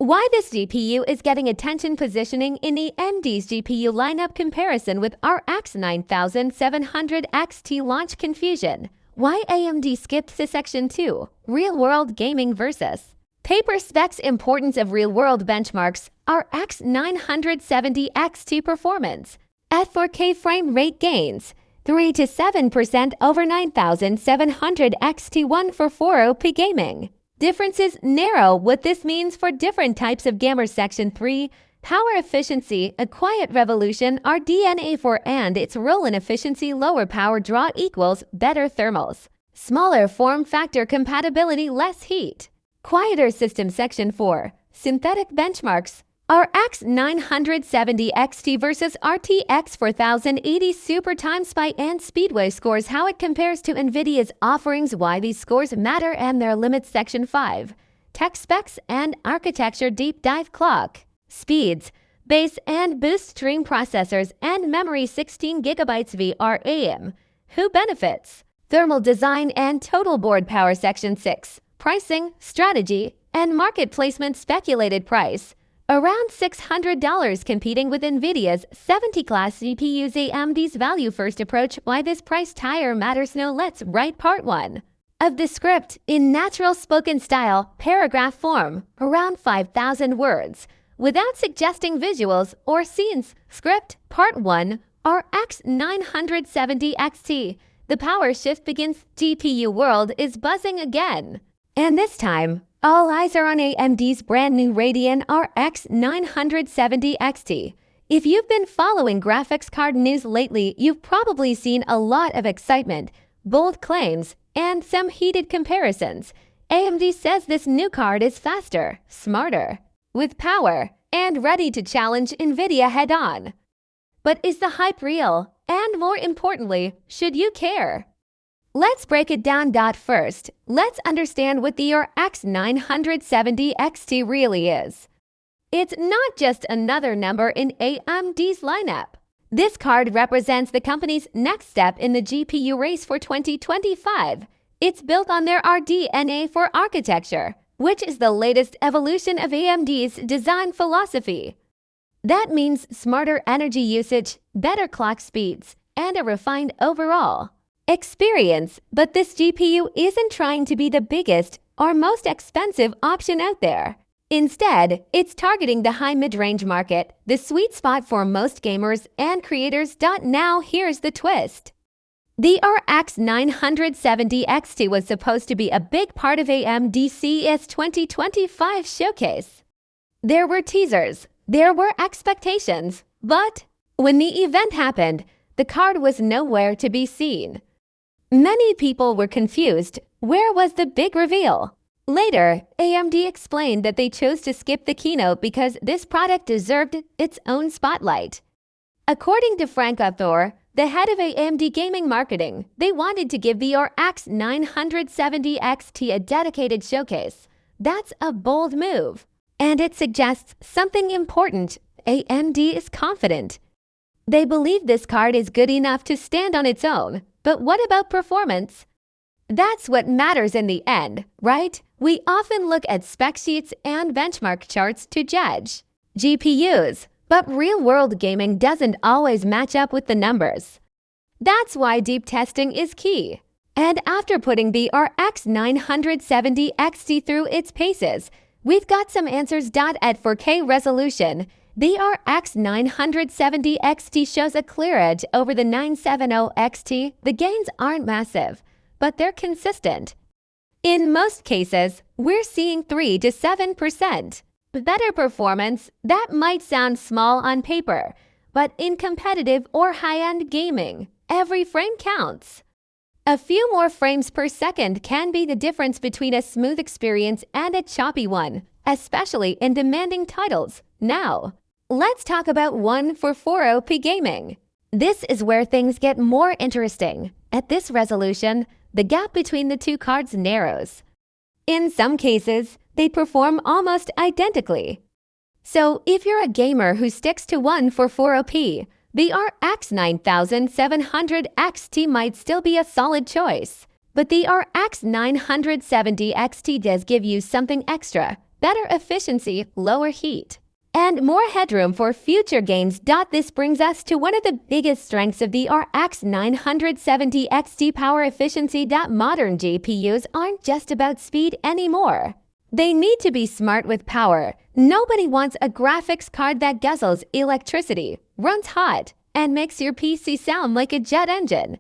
Why this GPU is getting attention positioning in AMD's GPU lineup comparison with RX 9700 XT launch confusion. Why AMD skipped to Section 2, Real-World Gaming versus Paper Specs Importance of Real-World Benchmarks, RX 970 XT Performance. At 4K frame rate gains, 3 to 7% over 9700 XT1 for 4OP gaming. Differences narrow what this means for different types of gamers. Section 3, Power Efficiency, a quiet revolution, RDNA for and its role in efficiency. Lower power draw equals better thermals. Smaller form factor compatibility, less heat. Quieter system. Section 4, Synthetic Benchmarks, RX 970 XT versus RTX 4080 Super Time Spy and Speedway scores how it compares to Nvidia's offerings, why these scores matter and their limits. Section 5, Tech Specs and Architecture Deep Dive. Clock speeds, base and boost stream processors and memory 16 GB VRAM. Who benefits? Thermal design and total board power. Section 6, Pricing, Strategy, and Market Placement. Speculated price, around $600, competing with Nvidia's 70-class GPUs. AMD's value-first approach, why this price tier matters. Now let's write part 1 of the script in natural spoken style, paragraph form, around 5,000 words, without suggesting visuals or scenes. Script part 1, RX 970 XT. The power shift begins. GPU world is buzzing again. And this time, all eyes are on AMD's brand new Radeon RX 970 XT. If you've been following graphics card news lately, you've probably seen a lot of excitement, bold claims, and some heated comparisons. AMD says this new card is faster, smarter, with power, and ready to challenge Nvidia head-on. But is the hype real? And more importantly, should you care? Let's break it down. First, let's understand what the RX 970 XT really is. It's not just another number in AMD's lineup. This card represents the company's next step in the GPU race for 2025. It's built on their RDNA 4 architecture, which is the latest evolution of AMD's design philosophy. That means smarter energy usage, better clock speeds, and a refined overall experience. But this GPU isn't trying to be the biggest or most expensive option out there. Instead, it's targeting the high mid-range market, the sweet spot for most gamers and creators. Now here's the twist. The RX 970 XT was supposed to be a big part of AMD CES 2025 showcase. There were teasers, there were expectations, but when the event happened, the card was nowhere to be seen. Many people were confused. Where was the big reveal? Later, AMD explained that they chose to skip the keynote because this product deserved its own spotlight. According to Frank Arthur, the head of AMD gaming marketing, they wanted to give the RX 970 XT a dedicated showcase. That's a bold move, and it suggests something important. AMD is confident. They believe this card is good enough to stand on its own. But what about performance? That's what matters in the end, right? We often look at spec sheets and benchmark charts to judge GPUs, but real-world gaming doesn't always match up with the numbers. That's why deep testing is key. And after putting the RX 970 XT through its paces, we've got some answers. At 4K resolution, the RX 970 XT shows a clear edge over the 970 XT. The gains aren't massive, but they're consistent. In most cases, we're seeing 3 to 7% better performance. That might sound small on paper, but in competitive or high-end gaming, every frame counts. A few more frames per second can be the difference between a smooth experience and a choppy one, especially in demanding titles. Now, let's talk about one for 4OP gaming. This is where things get more interesting. At this resolution, the gap between the two cards narrows. In some cases, they perform almost identically. So if you're a gamer who sticks to one for 4OP, the RX 9700 XT might still be a solid choice. But the RX 970 XT does give you something extra. better efficiency, lower heat, and more headroom for future games. This brings us to one of the biggest strengths of the RX 970 XT power efficiency. Modern GPUs aren't just about speed anymore. They need to be smart with power. Nobody wants a graphics card that guzzles electricity, runs hot, and makes your PC sound like a jet engine.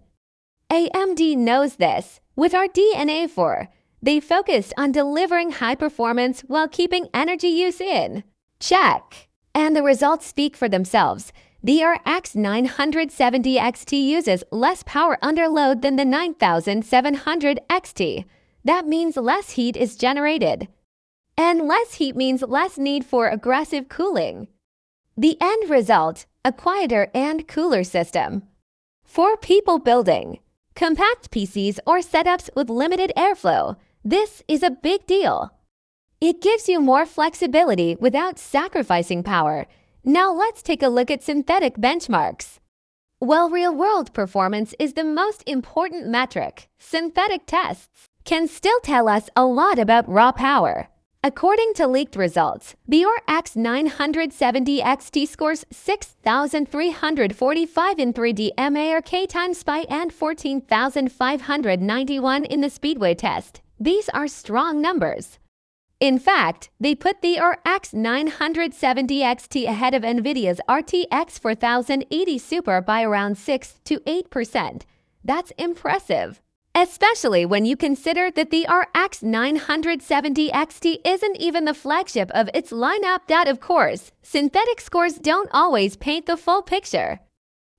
AMD knows this. With RDNA 4, they focused on delivering high performance while keeping energy use in check. And the results speak for themselves. The RX 970 XT uses less power under load than the 9700 XT. That means less heat is generated. And less heat means less need for aggressive cooling. The end result, a quieter and cooler system. For people building compact PCs or setups with limited airflow, this is a big deal. It gives you more flexibility without sacrificing power. Now let's take a look at synthetic benchmarks. While real-world performance is the most important metric, synthetic tests can still tell us a lot about raw power. According to leaked results, the RX 970 XT scores 6,345 in 3D MARK times SPI and 14,591 in the Speedway test. These are strong numbers. In fact, they put the RX 970 XT ahead of Nvidia's RTX 4080 Super by around 6 to 8%. That's impressive, especially when you consider that the RX 970 XT isn't even the flagship of its lineup. Of course, synthetic scores don't always paint the full picture,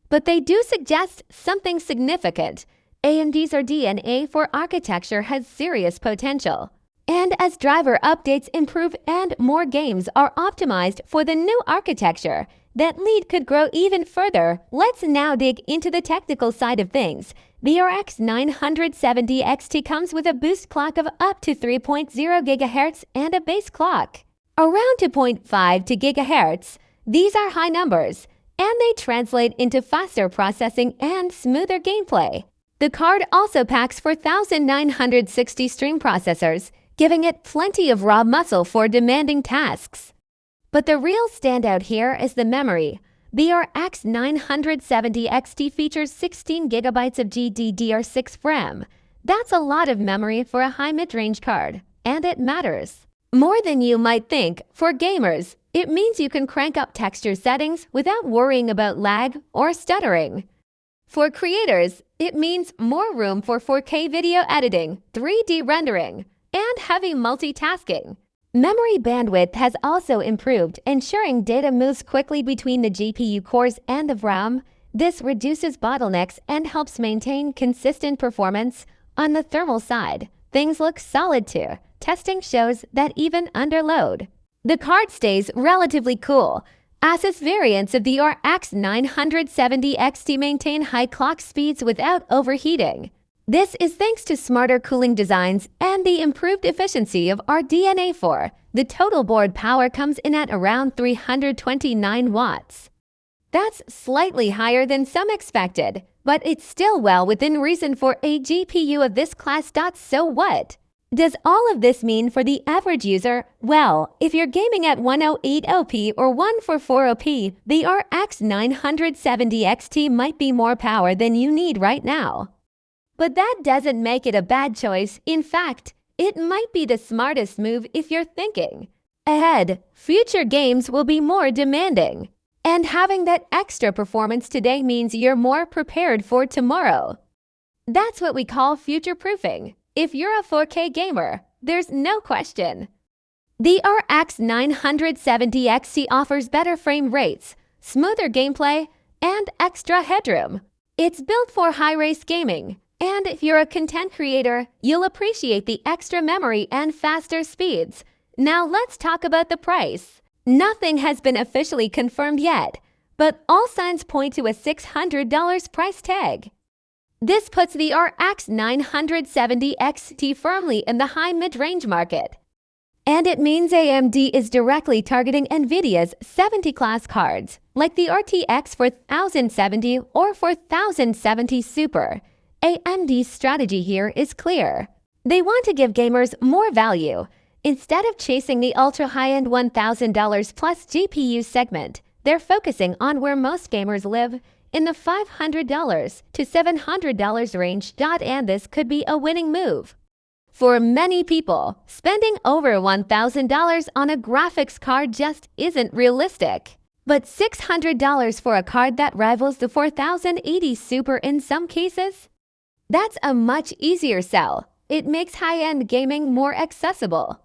but they do suggest something significant. AMD's RDNA 4 architecture has serious potential. And as driver updates improve and more games are optimized for the new architecture, that lead could grow even further. Let's now dig into the technical side of things. The RX 970 XT comes with a boost clock of up to 3.0 GHz and a base clock around 2.5 GHz. These are high numbers, and they translate into faster processing and smoother gameplay. The card also packs 4,960 stream processors, giving it plenty of raw muscle for demanding tasks. But the real standout here is the memory. The RX 970 XT features 16 GB of GDDR6 RAM. That's a lot of memory for a high mid-range card, and it matters more than you might think. For gamers, it means you can crank up texture settings without worrying about lag or stuttering. For creators, it means more room for 4K video editing, 3D rendering, and heavy multitasking. Memory bandwidth has also improved, ensuring data moves quickly between the GPU cores and the RAM. This reduces bottlenecks and helps maintain consistent performance. On the thermal side, things look solid too. Testing shows that even under load, the card stays relatively cool. Asus variants of the RX 970 XT maintain high clock speeds without overheating. This is thanks to smarter cooling designs and the improved efficiency of RDNA 4. The total board power comes in at around 329 watts. That's slightly higher than some expected, but it's still well within reason for a GPU of this class. So what does all of this mean for the average user? Well, if you're gaming at 108p or 144p, the RX 970 XT might be more power than you need right now. But that doesn't make it a bad choice. In fact, it might be the smartest move if you're thinking ahead. Future games will be more demanding, and having that extra performance today means you're more prepared for tomorrow. That's what we call future-proofing. If you're a 4K gamer, there's no question. The RX 970 XT offers better frame rates, smoother gameplay, and extra headroom. It's built for high-race gaming. And if you're a content creator, you'll appreciate the extra memory and faster speeds. Now let's talk about the price. Nothing has been officially confirmed yet, but all signs point to a $600 price tag. This puts the RX 970 XT firmly in the high mid-range market. And it means AMD is directly targeting Nvidia's 70-class cards, like the RTX 4070 or 4070 Super. AMD's strategy here is clear. They want to give gamers more value. Instead of chasing the ultra-high-end $1,000 plus GPU segment, they're focusing on where most gamers live, in the $500 to $700 range. And this could be a winning move. For many people, spending over $1,000 on a graphics card just isn't realistic. But $600 for a card that rivals the 4080 Super in some cases? That's a much easier sell. It makes high-end gaming more accessible.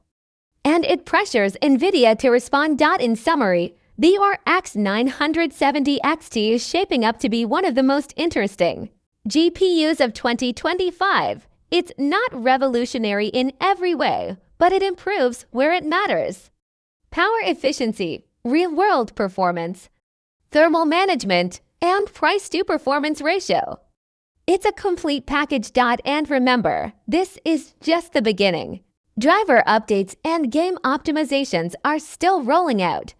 And it pressures Nvidia to respond. In summary, the RX 970 XT is shaping up to be one of the most interesting GPUs of 2025. It's not revolutionary in every way, but it improves where it matters. Power efficiency, real-world performance, thermal management, and price-to-performance ratio. It's a complete package. And remember, this is just the beginning. Driver updates and game optimizations are still rolling out.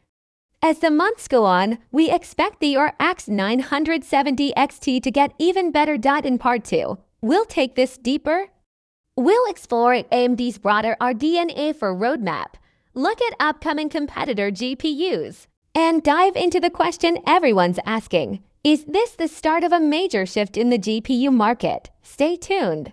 As the months go on, we expect the RX 970 XT to get even better. In part 2, we'll take this deeper. We'll explore AMD's broader RDNA for roadmap, look at upcoming competitor GPUs, and dive into the question everyone's asking: is this the start of a major shift in the GPU market? Stay tuned.